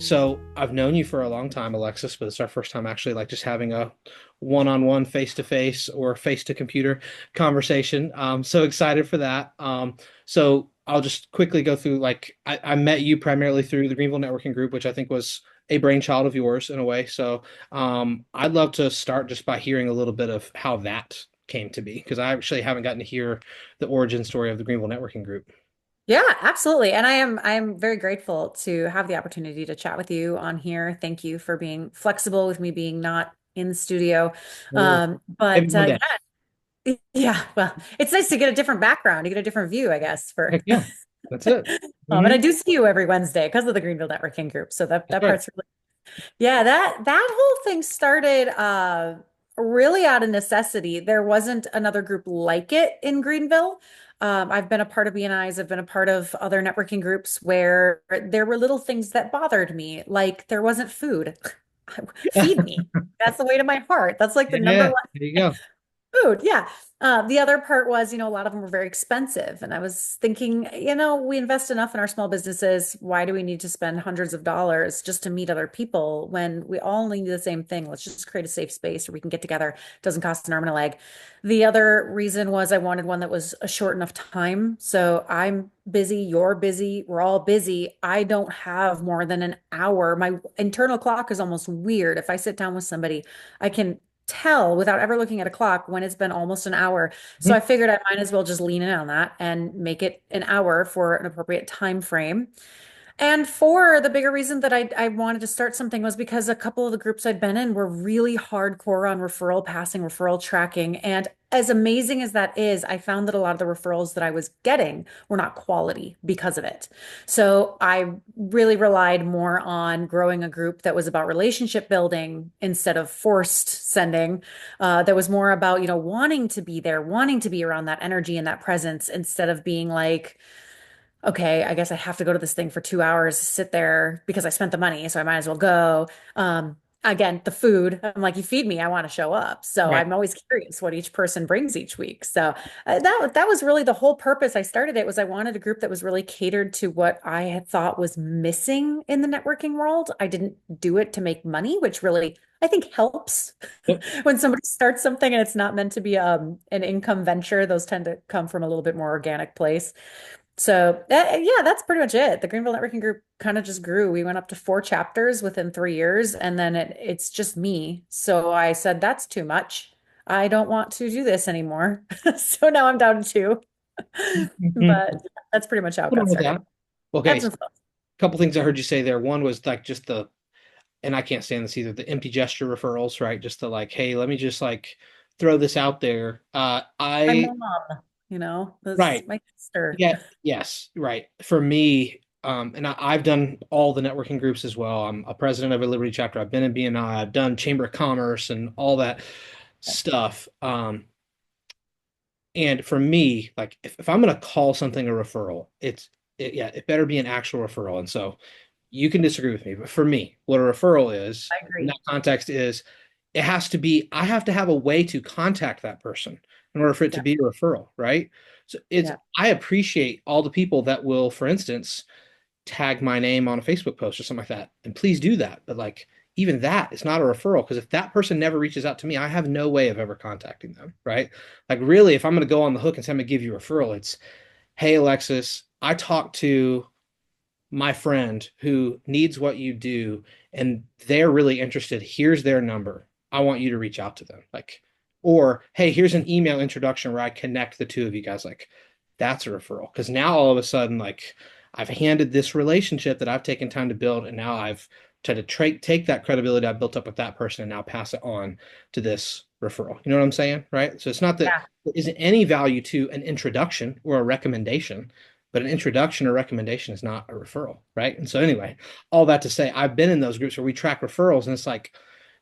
So I've known you for a long time, Alexis, but it's our first time actually like just having a one-on-one, face-to-face or face-to-computer conversation. So excited for that. So I'll just quickly go through like I met you primarily through the Greenville Networking Group, which I think was a brainchild of yours in a way. So I'd love to start just by hearing a little bit of how that came to be, because I actually haven't gotten to hear the origin story of the Greenville Networking Group. Yeah, absolutely. And I am very grateful to have the opportunity to chat with you on here. Thank you for being flexible with me being not in the studio. No worries. Maybe one day. Yeah, well, it's nice to get a different background, to get a different view, I guess, for Heck yeah. That's it. and Hmm. I do see you every Wednesday because of the Greenville Networking Group. So that Sure. part's really yeah, that whole thing started really out of necessity. There wasn't another group like it in Greenville. I've been a part of BNIs, I've been a part of other networking groups where there were little things that bothered me, like there wasn't food. Feed me. That's the way to my heart. That's like the number Yeah, one there you go. food. Yeah. The other part was, a lot of them were very expensive. And I was thinking, we invest enough in our small businesses. Why do we need to spend hundreds of dollars just to meet other people when we all need the same thing? Let's just create a safe space where we can get together. It doesn't cost an arm and a leg. The other reason was I wanted one that was a short enough time. So I'm busy, you're busy, we're all busy. I don't have more than an hour. My internal clock is almost weird. If I sit down with somebody, I can tell without ever looking at a clock when it's been almost an hour. So Mhm. I figured I might as well just lean in on that and make it an hour for an appropriate time frame. And for the bigger reason that I wanted to start something was because a couple of the groups I'd been in were really hardcore on referral passing, referral tracking. And as amazing as that is, I found that a lot of the referrals that I was getting were not quality because of it. So I really relied more on growing a group that was about relationship building instead of forced sending. That was more about, wanting to be there, wanting to be around that energy and that presence instead of being like, okay, I guess I have to go to this thing for 2 hours, sit there because I spent the money, so I might as well go. Again, the food, I'm like, you feed me, I want to show up. So Right. I'm always curious what each person brings each week. So that was really the whole purpose I started it was I wanted a group that was really catered to what I had thought was missing in the networking world. I didn't do it to make money, which really I think helps Yep. when somebody starts something and it's not meant to be an income venture. Those tend to come from a little bit more organic place. So yeah, that's pretty much it. The Greenville Networking Group kind of just grew. We went up to 4 chapters within 3 years, and then it's just me. So I said, that's too much. I don't want to do this anymore. So now I'm down to two. Mhm. But that's pretty much how it Hold on got with started. that. Okay, Ebbs so and flows. a couple things I heard you say there. One was like just the, and I can't stand this either, the empty gesture referrals, right? Just the like, hey, let me just like throw this out there. My I mom, that's right. my sister. Yeah, yes, right. For me, and I've done all the networking groups as well. I'm a president of a Liberty chapter. I've been in BNI. I've done Chamber of Commerce and all that stuff. And for me, like if I'm gonna call something a referral, yeah, it better be an actual referral. And so you can disagree with me, but for me, what a referral is I in that agree. context is it has to be, I have to have a way to contact that person in order for it to Yeah. be a referral, right? So Yeah. I appreciate all the people that will, for instance, tag my name on a Facebook post or something like that. And please do that. But like even that is not a referral, because if that person never reaches out to me, I have no way of ever contacting them, right? Like really, if I'm going to go on the hook and say I'm going to give you a referral, it's, hey, Alexis, I talked to my friend who needs what you do and they're really interested. Here's their number. I want you to reach out to them. Like, or hey, here's an email introduction where I connect the two of you guys. Like, that's a referral. Because now all of a sudden, like, I've handed this relationship that I've taken time to build, and now I've tried to take that credibility I've built up with that person and now pass it on to this referral. You know what I'm saying? Right. So it's not that Yeah. there isn't any value to an introduction or a recommendation, but an introduction or recommendation is not a referral, right? And so anyway, all that to say, I've been in those groups where we track referrals, and it's like,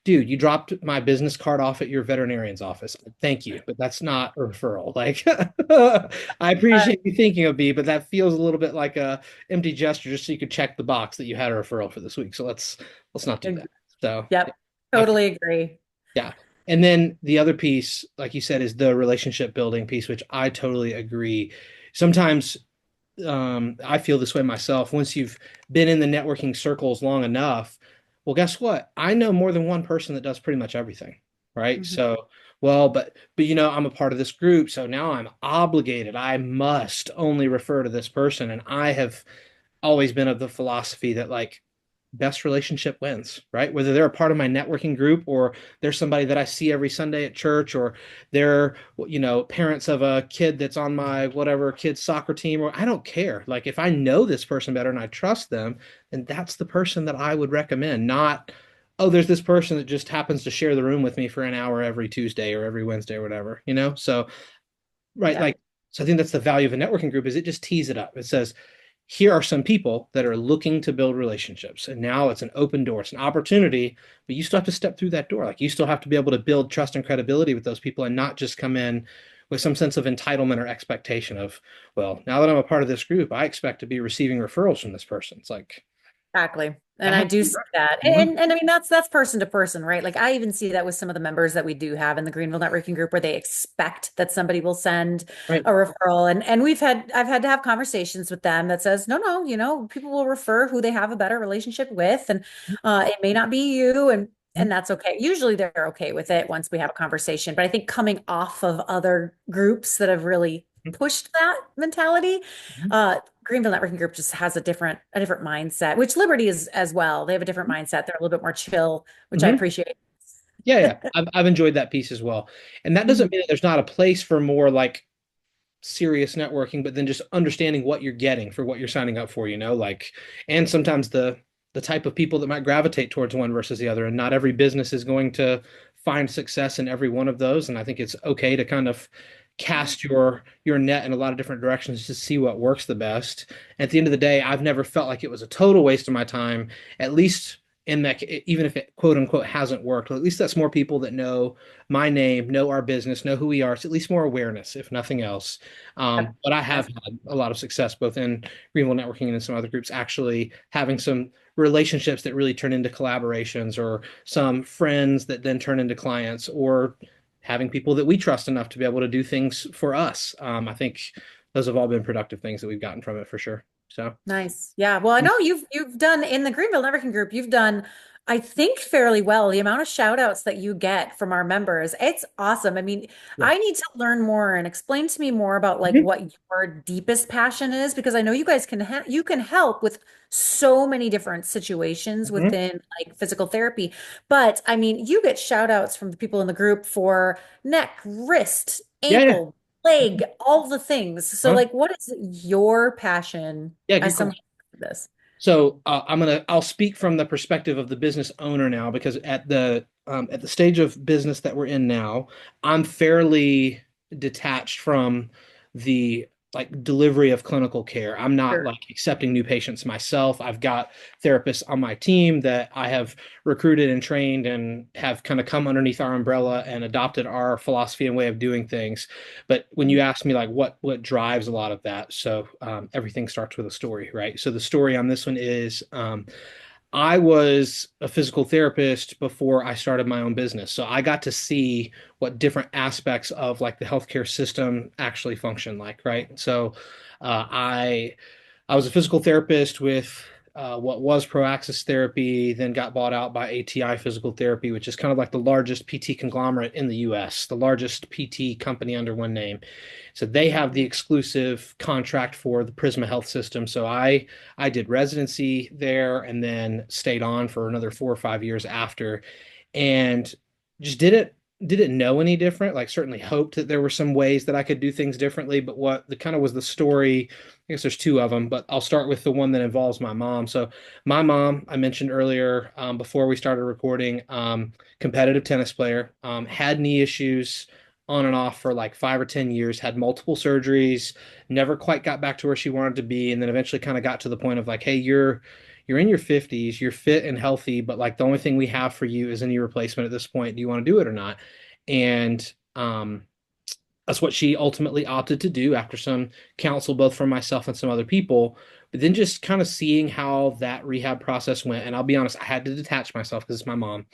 dude, you dropped my business card off at your veterinarian's office. Thank you, but that's not a referral. Like, I Uh, appreciate you thinking of me, but that feels a little bit like a empty gesture just so you could check the box that you had a referral for this week. So let's not do that. So yep. I Totally agree. yeah. And then the other piece, like you said, is the relationship building piece, which I totally agree. Sometimes I feel this way myself. Once you've been in the networking circles long enough, well, guess what? I know more than one person that does pretty much everything, right? Mhm. So, well, but I'm a part of this group, so now I'm obligated. I must only refer to this person, and I have always been of the philosophy that like best relationship wins, right? Whether they're a part of my networking group or they're somebody that I see every Sunday at church or they're, parents of a kid that's on my whatever kid's soccer team, or I don't care. Like if I know this person better and I trust them, then that's the person that I would recommend, not, oh, there's this person that just happens to share the room with me for an hour every Tuesday or every Wednesday or whatever, you know? So, right, Yeah. like, so I think that's the value of a networking group is it just tees it up. It says, here are some people that are looking to build relationships. And now it's an open door, it's an opportunity, but you still have to step through that door. Like you still have to be able to build trust and credibility with those people and not just come in with some sense of entitlement or expectation of, well, now that I'm a part of this group, I expect to be receiving referrals from this person. It's like, Exactly. And that I has to do be see right, that. you know? And I mean that's person to person, right? Like I even see that with some of the members that we do have in the Greenville Networking Group where they expect that somebody will send Right. a referral. And I've had to have conversations with them that says, no, no, people will refer who they have a better relationship with. And it may not be you and that's okay. Usually they're okay with it once we have a conversation. But I think coming off of other groups that have really pushed that mentality, Greenville Networking Group just has a different mindset, which Liberty is as well. They have a different mindset. They're a little bit more chill, which I Mhm. appreciate. Yeah, yeah. I've enjoyed that piece as well. And that doesn't Mhm. mean that there's not a place for more like serious networking, but then just understanding what you're getting for what you're signing up for, like, and sometimes the type of people that might gravitate towards one versus the other. And not every business is going to find success in every one of those. And I think it's okay to kind of cast your net in a lot of different directions to see what works the best. At the end of the day, I've never felt like it was a total waste of my time, at least in that, even if it quote unquote hasn't worked, well, at least that's more people that know my name, know our business, know who we are. It's at least more awareness, if nothing else. But I have Yes. had a lot of success both in Greenville Networking and in some other groups, actually having some relationships that really turn into collaborations or some friends that then turn into clients or having people that we trust enough to be able to do things for us. I think those have all been productive things that we've gotten from it for sure. So, Nice. Yeah. Well, I know you've done in the Greenville Networking Group, you've done, I think, fairly well. The amount of shout outs that you get from our members, it's awesome. I mean, yeah. I need to learn more and explain to me more about like Mhm. what your deepest passion is because I know you guys can you can help with so many different situations Mhm. within like physical therapy. But I mean, you get shout outs from the people in the group for neck, wrist, Yeah, yeah. ankle, leg, all the things. So Huh? like what is your passion Yeah, good as someone question. like this? So I'll speak from the perspective of the business owner now because at the stage of business that we're in now, I'm fairly detached from the like delivery of clinical care. I'm not Sure. like accepting new patients myself. I've got therapists on my team that I have recruited and trained and have kind of come underneath our umbrella and adopted our philosophy and way of doing things. But when you ask me like what drives a lot of that, so everything starts with a story, right? So the story on this one is I was a physical therapist before I started my own business, so I got to see what different aspects of like the healthcare system actually function like, right? So uh, I I was a physical therapist with what was Proaxis Therapy, then got bought out by ATI Physical Therapy, which is kind of like the largest PT conglomerate in the US, the largest PT company under one name. So they have the exclusive contract for the Prisma Health System. So I did residency there and then stayed on for another 4 or 5 years after, and just didn't know any different. Like certainly hoped that there were some ways that I could do things differently, but what the kind of was the story. I guess there's two of them, but I'll start with the one that involves my mom. So my mom, I mentioned earlier before we started recording, competitive tennis player, had knee issues on and off for like 5 or 10 years, had multiple surgeries, never quite got back to where she wanted to be, and then eventually kind of got to the point of like, hey, you're in your 50s, you're fit and healthy, but like the only thing we have for you is a knee replacement at this point. Do you want to do it or not? And that's what she ultimately opted to do after some counsel, both from myself and some other people. But then just kind of seeing how that rehab process went. And I'll be honest, I had to detach myself because it's my mom.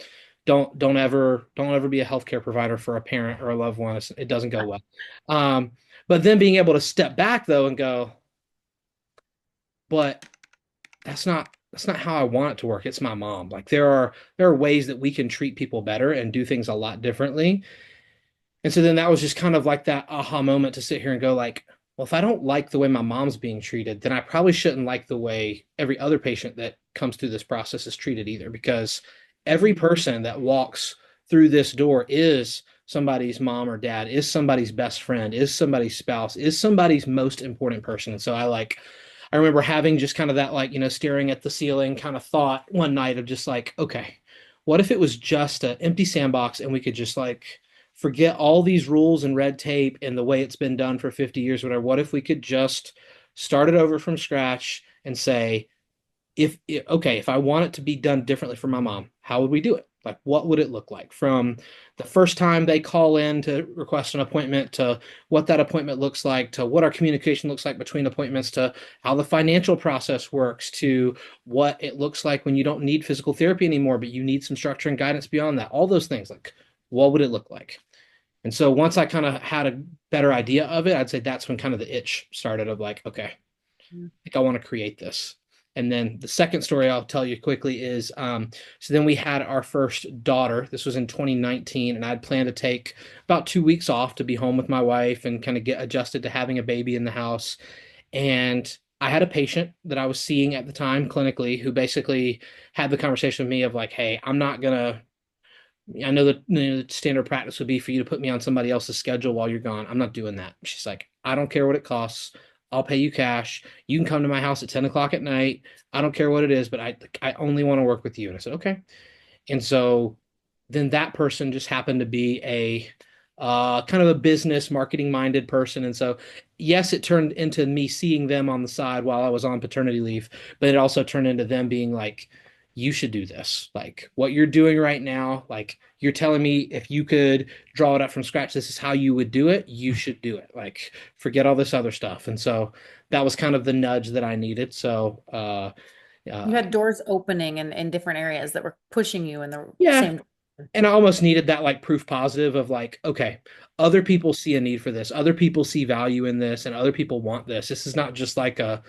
Don't ever be a healthcare provider for a parent or a loved one. It doesn't go well. Um, but then being able to step back though and go, but that's not how I want it to work. It's my mom. Like there are ways that we can treat people better and do things a lot differently. And so then that was just kind of like that aha moment to sit here and go like, well, if I don't like the way my mom's being treated, then I probably shouldn't like the way every other patient that comes through this process is treated either, because every Mhm. person that walks through this door is somebody's mom or dad, is somebody's best friend, is somebody's spouse, is somebody's most important person. And so I remember having just kind of that like, staring at the ceiling kind of thought one night of just like, okay, what if it was just an empty sandbox and we could just like forget all these rules and red tape and the way it's been done for 50 years, whatever. What if we could just start it over from scratch and say, if I want it to be done differently for my mom, how would we do it? Like, what would it look like from the first time they call in to request an appointment to what that appointment looks like to what our communication looks like between appointments to how the financial process works to what it looks like when you don't need physical therapy anymore, but you need some structure and guidance beyond that. All those things, like, what would it look like? And so once I kind of had a better idea of it, I'd say that's when kind of the itch started of like, okay, I think I want to create this. And then the second story I'll tell you quickly is so then we had our first daughter. This was in 2019, and I'd planned to take about 2 weeks off to be home with my wife and kind of get adjusted to having a baby in the house. And I had a patient that I was seeing at the time clinically who basically had the conversation with me of like, hey, I'm not gonna I know that the standard practice would be for you to put me on somebody else's schedule while you're gone. I'm not doing that. She's like, I don't care what it costs. I'll pay you cash. You can come to my house at 10 o'clock at night. I don't care what it is, but I only want to work with you. And I said, okay. And so then that person just happened to be a kind of a business marketing minded person. And so, yes, it turned into me seeing them on the side while I was on paternity leave, but it also turned into them being like, you should do this. Like what you're doing right now, like you're telling me if you could draw it up from scratch, this is how you would do it. You should do it. Like forget all this other stuff. And so that was kind of the nudge that I needed. So, You uh, had doors opening in different areas that were pushing you in the yeah, same direction. and I almost needed that like proof positive of like, okay, other people see a need for this, other people see value in this, and other people want this. This is not just like a,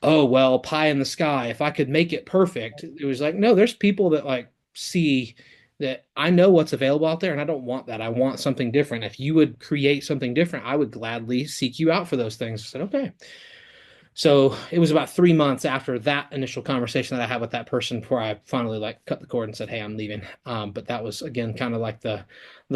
oh, well, pie in the sky. If I could make it perfect, it was like, no, there's people that like see that I know what's available out there and I don't want that. I want something different. If you would create something different, I would gladly seek you out for those things. I said, okay. So it was about 3 months after that initial conversation that I had with that person before I finally like cut the cord and said, "Hey, I'm leaving." But that was again kind of like the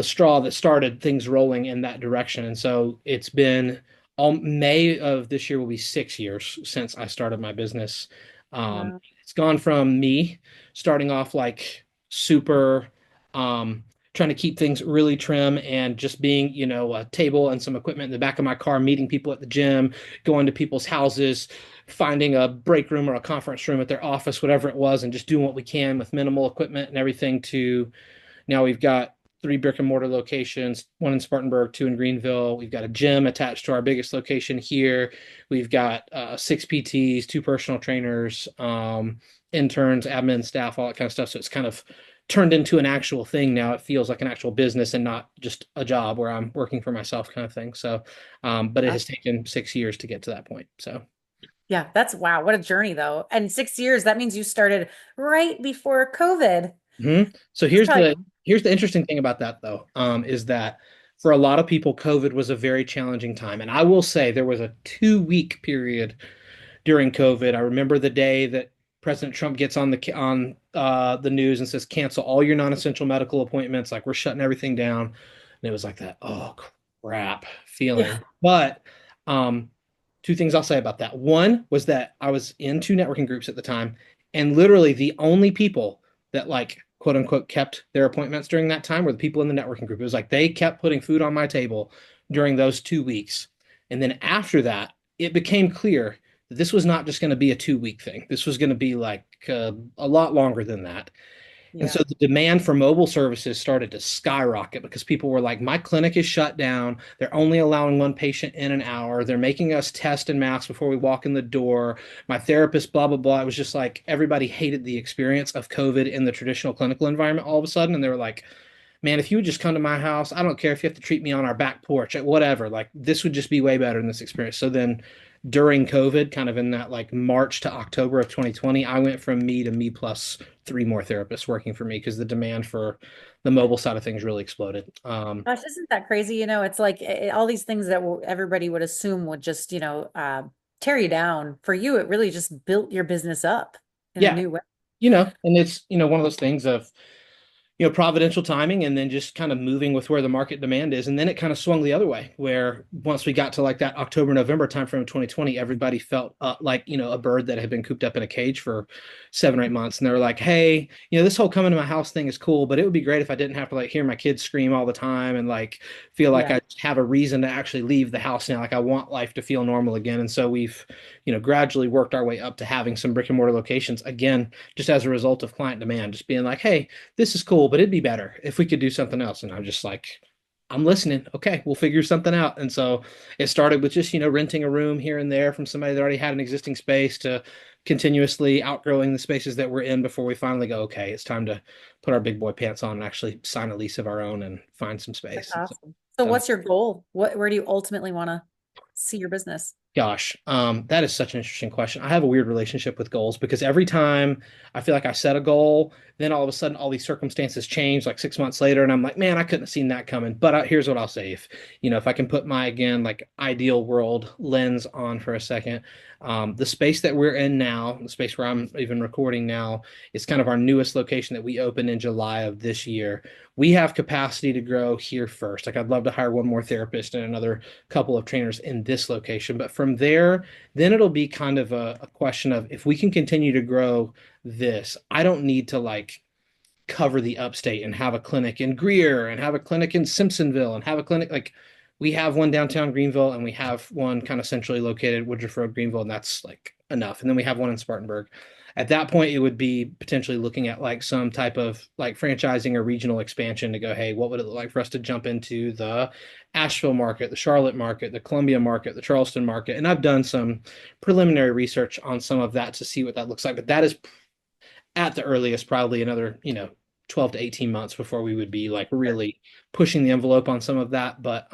straw that started things rolling in that direction. And so it's been all May of this year will be 6 years since I started my business. Wow. It's gone from me starting off like super um, trying to keep things really trim and just being, a table and some equipment in the back of my car, meeting people at the gym, going to people's houses, finding a break room or a conference room at their office, whatever it was, and just doing what we can with minimal equipment and everything to now we've got three brick and mortar locations, one in Spartanburg, two in Greenville. We've got a gym attached to our biggest location here. We've got six PTs, two personal trainers, interns, admin staff, all that kind of stuff. So it's kind of turned into an actual thing now. It feels like an actual business and not just a job where I'm working for myself kind of thing. So, but it has taken 6 years to get to that point. So. Yeah, that's wow. What a journey though. And 6 years, that means you started right before COVID. So That's here's probably, the interesting thing about that though, is that for a lot of people, COVID was a very challenging time. And I will say there was a 2 week period during COVID. I remember the day that President Trump gets on the news and says cancel all your non-essential medical appointments, like we're shutting everything down. And it was like that, oh crap yeah. feeling. But um, two things I'll say about that. One was that I was in two networking groups at the time, and literally the only people that like quote unquote kept their appointments during that time were the people in the networking group. It was like they kept putting food on my table during those 2 weeks. And then after that, it became clear that this was not just going to be a 2 week thing. This was going to be like a lot longer than that. And so Yeah. the demand for mobile services started to skyrocket because people were like, my clinic is shut down. They're only allowing one patient in an hour. They're making us test and mask before we walk in the door. My therapist, blah, blah, blah. It was just like everybody hated the experience of COVID in the traditional clinical environment all of a sudden. And they were like, man, if you would just come to my house, I don't care if you have to treat me on our back porch, whatever. Like this would just be way better in this experience. So then during COVID, kind of in that like March to October of 2020, I went from me to me plus three more therapists working for me because the demand for the mobile side of things really exploded. Gosh, isn't that crazy? It's like all these things that everybody would assume would just, tear you down. For you, it really just built your business up in a Yeah, new way. and it's, one of those things of providential timing and then just kind of moving with where the market demand is. And then it kind of swung the other way, where once we got to like that October, November timeframe of 2020, everybody felt like, a bird that had been cooped up in a cage for 7 or 8 months. And they were like, hey, this whole coming to my house thing is cool, but it would be great if I didn't have to like hear my kids scream all the time and like feel like Yeah. I have a reason to actually leave the house now. Like I want life to feel normal again. And so we've, gradually worked our way up to having some brick and mortar locations again, just as a result of client demand, just being like, hey, this is cool, but it'd be better if we could do something else. And I'm just like, I'm listening. Okay, we'll figure something out. And so it started with just, renting a room here and there from somebody that already had an existing space to continuously outgrowing the spaces that we're in before we finally go, okay, it's time to put our big boy pants on and actually sign a lease of our own and find some That's space. And so, awesome. So so what's your goal? Where do you ultimately want to see your business? Gosh, that is such an interesting question. I have a weird relationship with goals because every time I feel like I set a goal, then all of a sudden all these circumstances change like 6 months later, and I'm like, man, I couldn't have seen that coming. But here's what I'll say: if I can put my again like ideal world lens on for a second, the space that we're in now, the space where I'm even recording now, is kind of our newest location that we opened in July of this year. We have capacity to grow here first. Like I'd love to hire one more therapist and another couple of trainers in this location. But from there, then it'll be kind of a question of if we can continue to grow this, I don't need to like cover the upstate and have a clinic in Greer and have a clinic in Simpsonville and have a clinic like we have one downtown Greenville and we have one kind of centrally located Woodruff Road, Greenville, and that's like enough. And then we have one in Spartanburg. At that point, it would be potentially looking at like some type of like franchising or regional expansion to go, hey, what would it look like for us to jump into the Asheville market, the Charlotte market, the Columbia market, the Charleston market? And I've done some preliminary research on some of that to see what that looks like. But that is at the earliest probably another 12 to 18 months before we would be like really pushing the envelope on some of that. But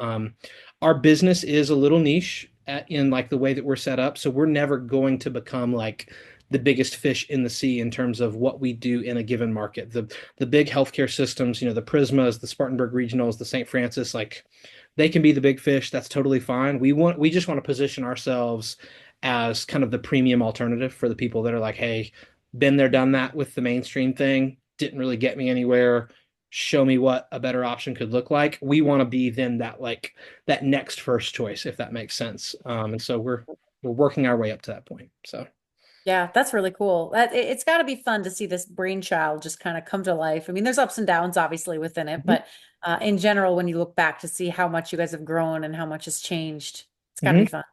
our business is a little niche in like the way that we're set up, so we're never going to become like the biggest fish in the sea in terms of what we do in a given market. The big healthcare systems, the Prismas, the Spartanburg Regionals, the St. Francis, like they can be the big fish. That's totally fine. We just want to position ourselves as kind of the premium alternative for the people that are like, hey, been there, done that with the mainstream thing, didn't really get me anywhere. Show me what a better option could look like. We want to be then that like that next first choice, if that makes sense. And so we're working our way up to that point. So Yeah, that's really cool. It's got to be fun to see this brainchild just kind of come to life. I mean, there's ups and downs obviously within it, mhm, but in general, when you look back to see how much you guys have grown and how much has changed, it's got to be mhm. fun.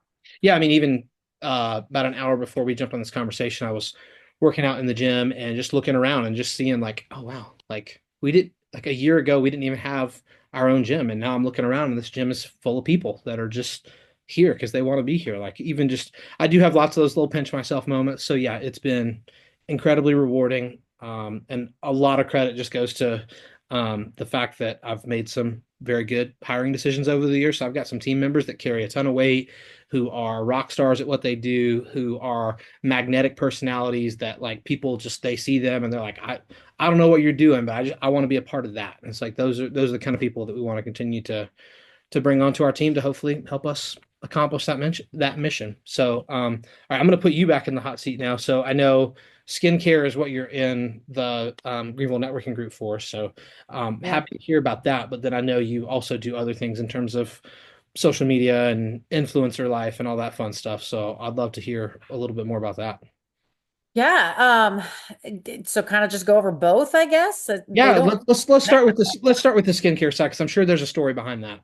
Yeah, I mean, even about an hour before we jumped on this conversation, I was working out in the gym and just looking around and just seeing like, oh wow, like we did like a year ago, we didn't even have our own gym, and now I'm looking around and this gym is full of people that are just here because they want to be here. Like even just, I do have lots of those little pinch myself moments. So yeah, it's been incredibly rewarding, and a lot of credit just goes to the fact that I've made some very good hiring decisions over the years. So I've got some team members that carry a ton of weight, who are rock stars at what they do, who are magnetic personalities that like people just they see them and they're like, I don't know what you're doing, but I want to be a part of that. And it's like those are the kind of people that we want to continue to bring onto our team to hopefully help us accomplish that mission. So, all right, I'm going to put you back in the hot seat now. So I know skincare is what you're in the Greenville Networking Group for. So, Yeah. happy to hear about that. But then I know you also do other things in terms of social media and influencer life and all that fun stuff. So I'd love to hear a little bit more about that. Yeah. So kind of just go over both, I guess. They Yeah, don't. let's start with this. Let's start with the skincare side because I'm sure there's a story behind that.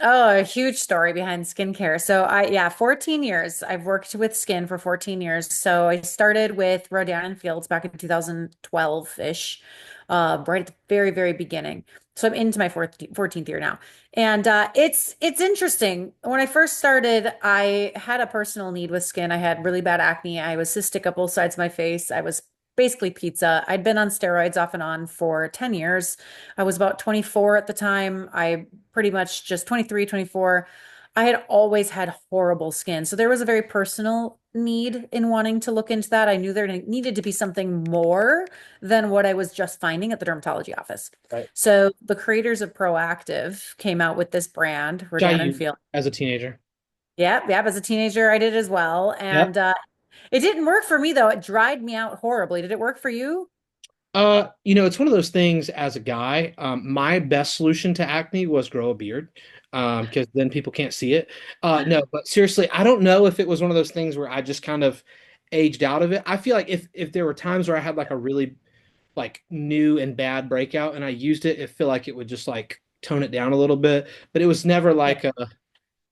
Oh, a huge story behind skincare. Yeah, 14 years. I've worked with skin for 14 years. So I started with Rodan and Fields back in 2012-ish, right at the very, very beginning. So I'm into my 14th year now. And it's interesting. When I first started, I had a personal need with skin. I had really bad acne. I was cystic up both sides of my face. I was basically pizza. I'd been on steroids off and on for 10 years. I was about 24 at the time. I pretty much just 23, 24. I had always had horrible skin. So there was a very personal need in wanting to look into that. I knew there needed to be something more than what I was just finding at the dermatology office. Right. So the creators of Proactive came out with this brand, Which I Rodan and used Field. as a teenager. Yep, yep. As a teenager, I did as well. Yep. And it didn't work for me though. It dried me out horribly. Did it work for you? It's one of those things as a guy. My best solution to acne was grow a beard, because then people can't see it. No, but seriously, I don't know if it was one of those things where I just kind of aged out of it. I feel like if there were times where I had like a really like new and bad breakout and I used it, it feel like it would just like tone it down a little bit. But it was never Yeah. like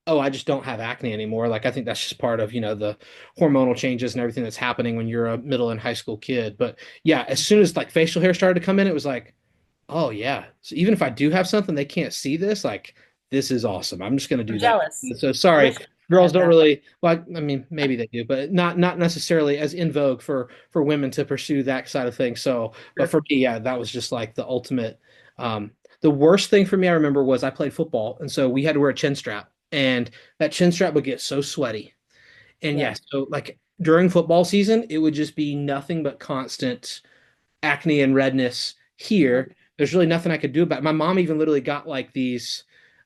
oh, I just don't have acne anymore. Like I think that's just part of, the hormonal changes and everything that's happening when you're a middle and high school kid. But yeah, as soon as like facial hair started to come in, it was like, oh yeah. So even if I do have something they can't see this, like this is awesome. I'm just gonna I'm do that. jealous. So I sorry, wish I girls had don't that. really, well, I mean maybe they do, but not necessarily as in vogue for women to pursue that side of things. So, but Sure. for me, yeah, that was just like the ultimate. The worst thing for me, I remember, was I played football, and so we had to wear a chin strap, and that chin strap would get so sweaty. And Yeah. yes, so like during football season, it would just be nothing but constant acne and redness Mhm. here. There's really nothing I could do about it. My mom even literally got like these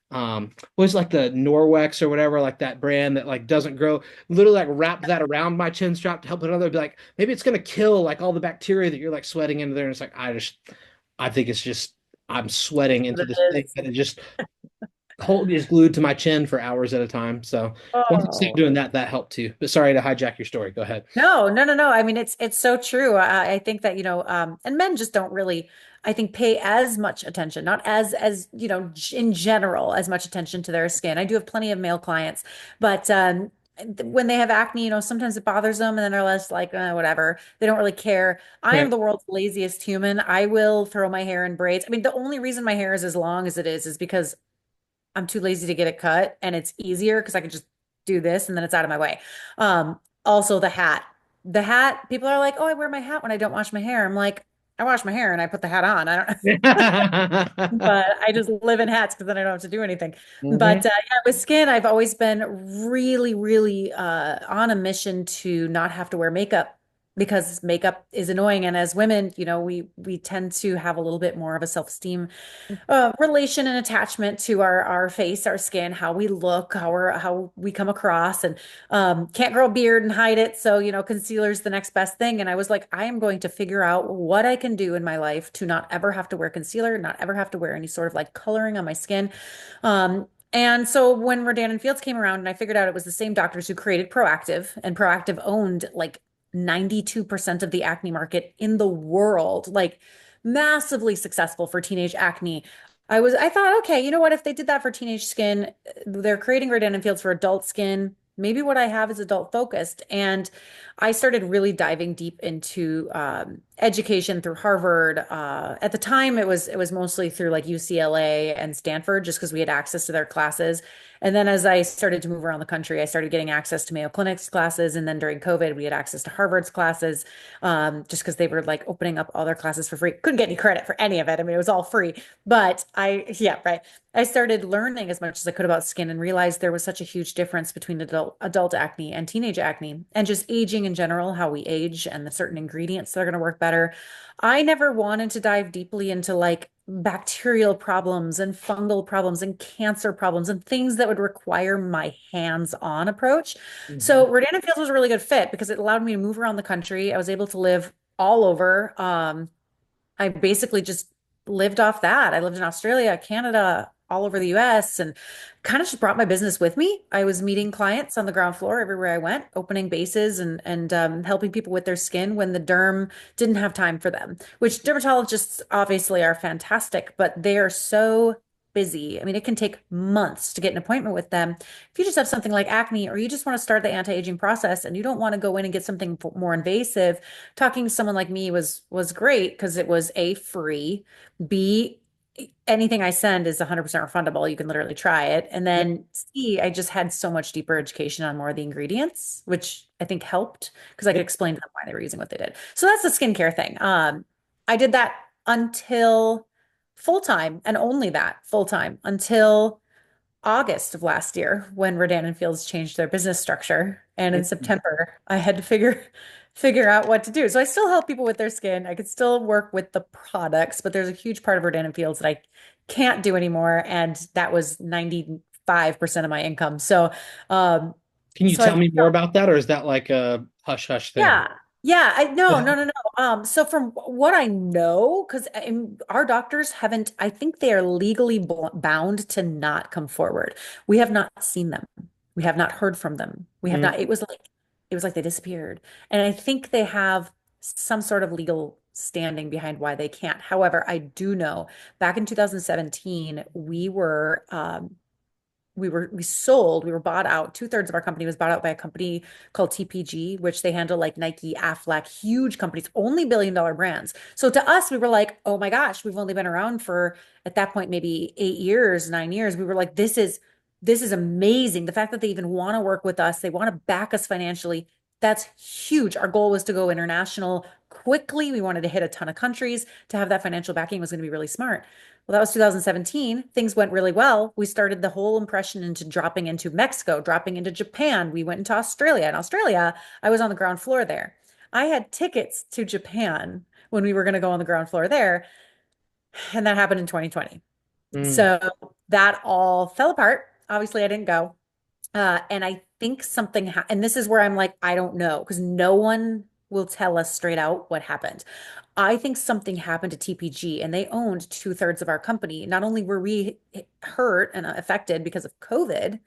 what was like the Norwex or whatever, like that brand that like doesn't grow, literally like wrapped that around my chin strap to help it other be like, maybe it's gonna kill like all the bacteria that you're like sweating into there. And it's like I think it's just I'm sweating What into it this thing is. that it just hold is glued to my chin for hours at a time. So once I stopped Oh. doing that, that helped too. But sorry to hijack your story. Go ahead. No, no, no, no. I mean, it's so true. I think that, and men just don't really, I think, pay as much attention, not as, in general, as much attention to their skin. I do have plenty of male clients, but when they have acne, sometimes it bothers them and then they're less like, whatever. They don't really care. I am Right. the world's laziest human. I will throw my hair in braids. I mean, the only reason my hair is as long as it is because I'm too lazy to get it cut and it's easier because I can just do this and then it's out of my way. Also the hat. The hat, people are like, "Oh, I wear my hat when I don't wash my hair." I'm like, "I wash my hair and I put the hat on. I don't but I just live in hats because then I don't have to do anything." hmm But yeah, with skin, I've always been really, really on a mission to not have to wear makeup because makeup is annoying. And as women, we tend to have a little bit more of a self-esteem relation and attachment to our face, our skin, how we look, how we come across, and can't grow a beard and hide it. So, concealer's the next best thing. And I was like, I am going to figure out what I can do in my life to not ever have to wear concealer, not ever have to wear any sort of like coloring on my skin. And so when Rodan and Fields came around, and I figured out it was the same doctors who created Proactive, and Proactive owned like 92% of the acne market in the world, like massively successful for teenage acne. I thought, okay, you know what? If they did that for teenage skin, they're creating Rodan Fields for adult skin. Maybe what I have is adult focused. And I started really diving deep into education through Harvard. At the time, it was mostly through like UCLA and Stanford, just because we had access to their classes. And then as I started to move around the country, I started getting access to Mayo Clinic's classes. And then during COVID, we had access to Harvard's classes, just because they were like opening up all their classes for free. Couldn't get any credit for any of it. I mean, it was all free. But yeah, right. I started learning as much as I could about skin and realized there was such a huge difference between adult acne and teenage acne and just aging in general, how we age and the certain ingredients that are going to work better. I never wanted to dive deeply into like bacterial problems and fungal problems and cancer problems and things that would require my hands-on approach. hmm So Rodan Fields was a really good fit because it allowed me to move around the country. I was able to live all over. I basically just lived off that. I lived in Australia, Canada, all over the US, and kind of just brought my business with me. I was meeting clients on the ground floor everywhere I went, opening bases and helping people with their skin when the derm didn't have time for them, which dermatologists obviously are fantastic, but they are so busy. I mean, it can take months to get an appointment with them. If you just have something like acne or you just want to start the anti-aging process and you don't want to go in and get something more invasive, talking to someone like me was great because it was A, free, B, anything I send is 100% refundable. You can literally try it. And Yep. then C, I just had so much deeper education on more of the ingredients, which I think helped because I could Yep. explain to them why they were using what they did. So that's the skincare thing. I did that until full time and only that full time until August of last year when Rodan and Fields changed their business structure. And in September, I had to figure out what to do. So I still help people with their skin. I could still work with the products, but there's a huge part of Rodan and Fields that I can't do anymore. And that was 95% of my income. Um, Can you so tell I've me more about that, or is that like a hush hush thing? yeah. Yeah, I no, no, no, no. So from what I know, because our doctors haven't, I think they are legally bound to not come forward. We have not seen them. We have not heard from them. We have not, Mm. it was like they disappeared. And I think they have some sort of legal standing behind why they can't. However, I do know back in 2017, we were bought out. Two-thirds of our company was bought out by a company called TPG, which they handle like Nike, Aflac, huge companies, only billion-dollar brands. So to us, we were like, oh my gosh, we've only been around for at that point maybe 8 years, 9 years. We were like, this is amazing. The fact that they even want to work with us, they want to back us financially, that's huge. Our goal was to go international quickly. We wanted to hit a ton of countries. To have that financial backing was going to be really smart. Well, that was 2017. Things went really well. We started the whole impression into dropping into Mexico, dropping into Japan. We went into Australia. In Australia, I was on the ground floor there. I had tickets to Japan when we were going to go on the ground floor there, and that happened in 2020. Mm. So that all fell apart. Obviously, I didn't go. And I think and this is where I'm like, I don't know, because no one will tell us straight out what happened. I think something happened to TPG and they owned two-thirds of our company. Not only were we hurt and affected because of COVID,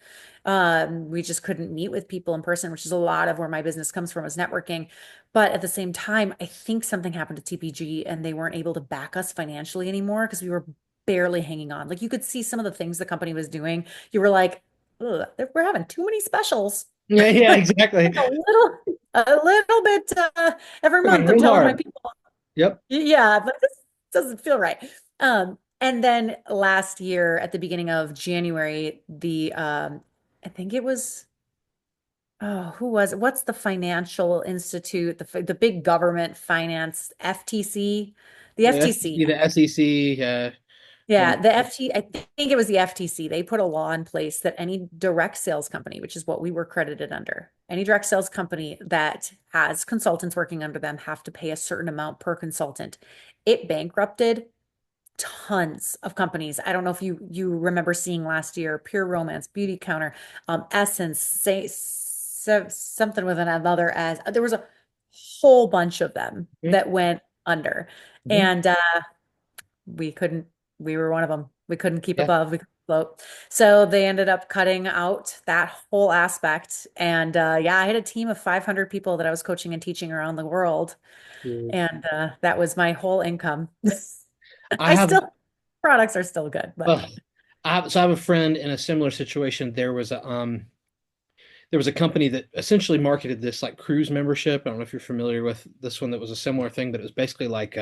we just couldn't meet with people in person, which is a lot of where my business comes from is networking. But at the same time, I think something happened to TPG and they weren't able to back us financially anymore because we were barely hanging on. Like you could see some of the things the company was doing. You were like, ugh, we're having too many specials. Yeah, yeah, exactly. A little bit every Working month. I'm real telling my hard. people, Yep. yeah, but this doesn't feel right. And then last year at the beginning of January, I think it was, oh, who was it? What's the financial institute, the big government finance, FTC, the The FTC. SEC, the SEC, Yeah, the I think it was the FTC. They put a law in place that any direct sales company, which is what we were credited under, any direct sales company that has consultants working under them have to pay a certain amount per consultant. It bankrupted tons of companies. I don't know if you remember seeing last year, Pure Romance, Beauty Counter, Essence, something with another as there was a whole bunch of them that went under. Mhm. And we couldn't, we were one of them. We couldn't keep Yeah. above, we couldn't float. So they ended up cutting out that whole aspect. And yeah, I had a team of 500 people that I was coaching and teaching around the world. Mm. And that was my whole income. I I have, still, products are still good, but uh, so I have a friend in a similar situation. There was a company that essentially marketed this like cruise membership. I don't know if you're familiar with this one that was a similar thing, but it was basically like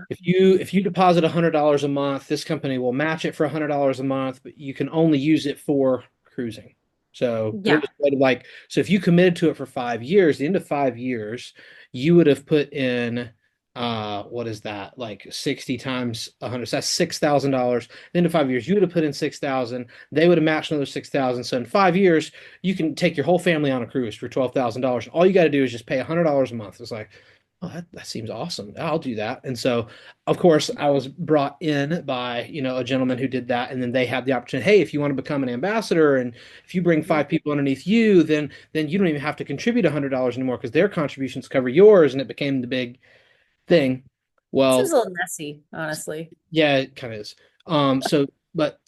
if you deposit $100 a month, this company will match it for $100 a month, but you can only use it for cruising. So it yeah, was kind of like, so if you committed to it for 5 years, the end of 5 years, you would have put in what is that? Like 60 times 100. So that's $6,000. The end of 5 years, you would have put in 6,000. They would have matched another 6,000. So in 5 years, you can take your whole family on a cruise for $12,000. All you got to do is just pay $100 a month. It's like, oh, that seems awesome. I'll do that. And so, of course, I was brought in by, a gentleman who did that. And then they had the opportunity, hey, if you want to become an ambassador and if you bring five people underneath you, then you don't even have to contribute $100 anymore because their contributions cover yours. And it became the big thing. seems Well, a little messy, honestly. yeah, it kind of is. But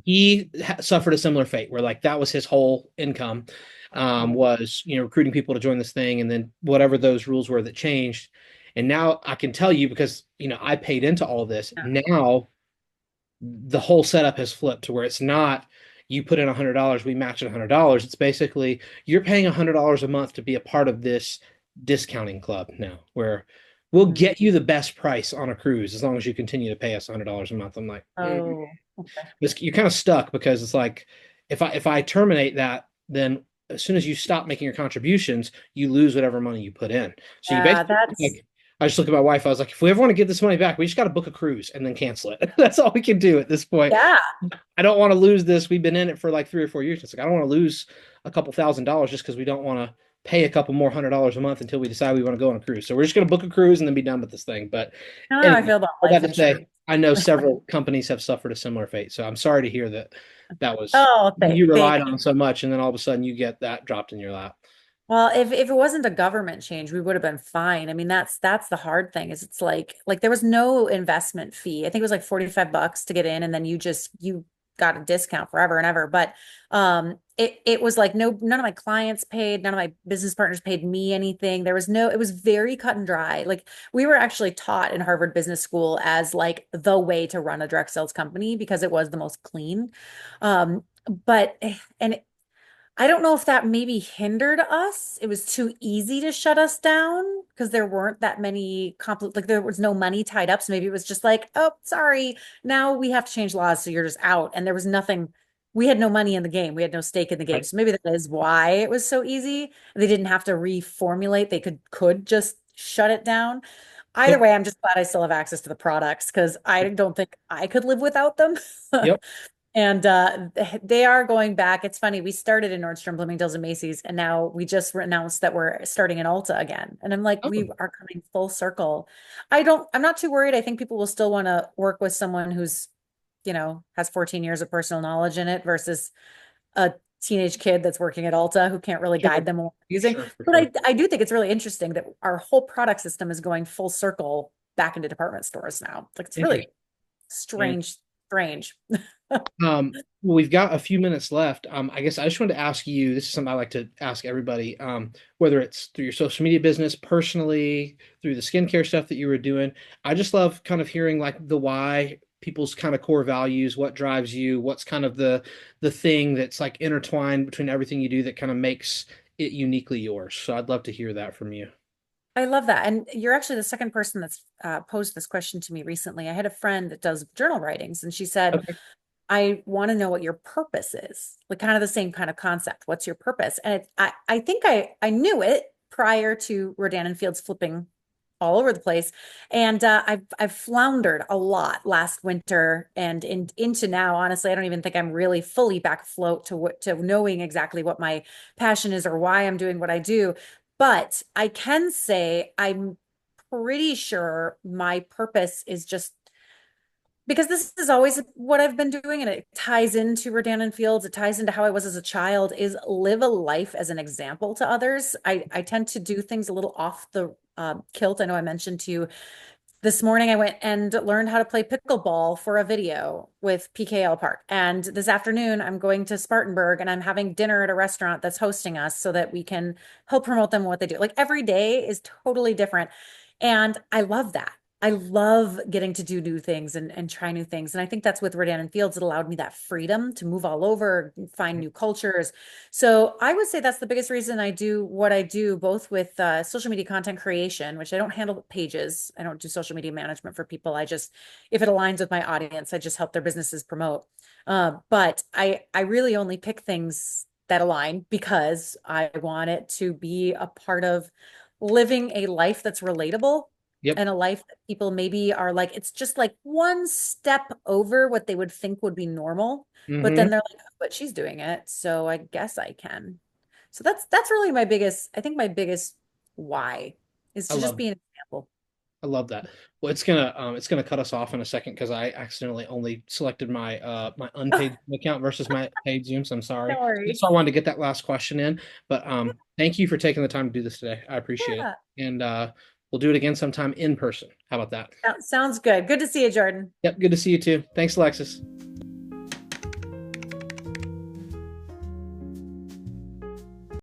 he suffered a similar fate where like that was his whole income, was recruiting people to join this thing, and then whatever those rules were that changed. And now I can tell you because I paid into all this. Yeah. Now the whole setup has flipped to where it's not you put in $100, we match it $100. It's basically you're paying $100 a month to be a part of this discounting club now, where we'll Mhm. get you the best price on a cruise as long as you continue to pay us $100 a month. I'm like, Oh, okay. you're kind of stuck because it's like if I terminate that, then as soon as you stop making your contributions, you lose whatever money you put in. So you Yeah, basically that's like I just look at my wife. I was like, if we ever want to get this money back, we just got to book a cruise and then cancel it. That's all we can do at this point. Yeah. I don't want to lose this. We've been in it for like 3 or 4 years. It's like I don't want to lose a couple $1,000s just because we don't want to pay a couple more $100 a month until we decide we want to go on a cruise. So we're just going to book a cruise and then be done with this thing. But I don't know how I anyway, feel about all that life to say, insurance. I know several companies have suffered a similar fate. So I'm sorry to hear that that was Oh, you thank relied you. on so much, and then all of a sudden you get that dropped in your lap. Well, if it wasn't a government change, we would have been fine. I mean, that's the hard thing is it's like there was no investment fee. I think it was like $45 to get in, and then you got a discount forever and ever. But it was like none of my clients paid, none of my business partners paid me anything. There was no, it was very cut and dry. Like we were actually taught in Harvard Business School as like the way to run a direct sales company because it was the most clean. But and I don't know if that maybe hindered us. It was too easy to shut us down because there weren't that many compli like there was no money tied up. So maybe it was just like, oh, sorry, now we have to change laws, so you're just out. And there was nothing, we had no money in the game. We had no stake in the game. Right. So maybe that is why it was so easy. They didn't have to reformulate. They could just shut it down. Either Yep. way, I'm just glad I still have access to the products because I don't think I could live without them. Yep. And they are going back. It's funny. We started in Nordstrom, Bloomingdale's, and Macy's, and now we just announced that we're starting in Ulta again. And I'm like, we Oh, are coming full circle. I'm not too worried. I think people will still want to work with someone who's, has 14 years of personal knowledge in it versus a teenage kid that's working at Ulta who can't really guide sure. them on what they're using. Sure, for But sure. I do think it's really interesting that our whole product system is going full circle back into department stores now. Like it's really Interesting. strange. Well, we've got a few minutes left. I guess I just wanted to ask you, this is something I like to ask everybody, whether it's through your social media business, personally, through the skincare stuff that you were doing. I just love kind of hearing like the why, people's kind of core values, what drives you, what's kind of the thing that's like intertwined between everything you do that kind of makes it uniquely yours. So I'd love to hear that from you. I love that. And you're actually the second person that's posed this question to me recently. I had a friend that does journal writings, and she said, Okay. I want to know what your purpose is. Like kind of the same kind of concept. What's your purpose? And I think I knew it prior to Rodan and Fields flipping all over the place. And I've floundered a lot last winter and into now. Honestly, I don't even think I'm really fully back afloat to knowing exactly what my passion is or why I'm doing what I do. But I can say I'm pretty sure my purpose is just because this is always what I've been doing, and it ties into Rodan and Fields. It ties into how I was as a child, is live a life as an example to others. I tend to do things a little off the kilt. I know I mentioned to you this morning I went and learned how to play pickleball for a video with PKL Park. And this afternoon I'm going to Spartanburg and I'm having dinner at a restaurant that's hosting us so that we can help promote them and what they do. Like every day is totally different. And I love that. I love getting to do new things and try new things. And I think that's with Rodan and Fields. It allowed me that freedom to move all over, find new cultures. So I would say that's the biggest reason I do what I do, both with social media content creation, which I don't handle pages. I don't do social media management for people. I just, if it aligns with my audience, I just help their businesses promote. But I really only pick things that align because I want it to be a part of living a life that's relatable Yep. and a life that people maybe are like, it's just like one step over what they would think would be normal. But Hmm. then they're like, "Oh, but she's doing it. So I guess I can." So that's really my biggest, I think my biggest why is I to just love be an example. I love that. Well, it's gonna cut us off in a second because I accidentally only selected my my unpaid account versus my paid Zoom. So I'm sorry. No Just worries. so I wanted to get that last question in. But thank you for taking the time to do this today. I appreciate it. Yeah. And we'll do it again sometime in person. How about that? Sounds good. Good to see you, Jordan. Yep, good to see you too. Thanks, Alexis.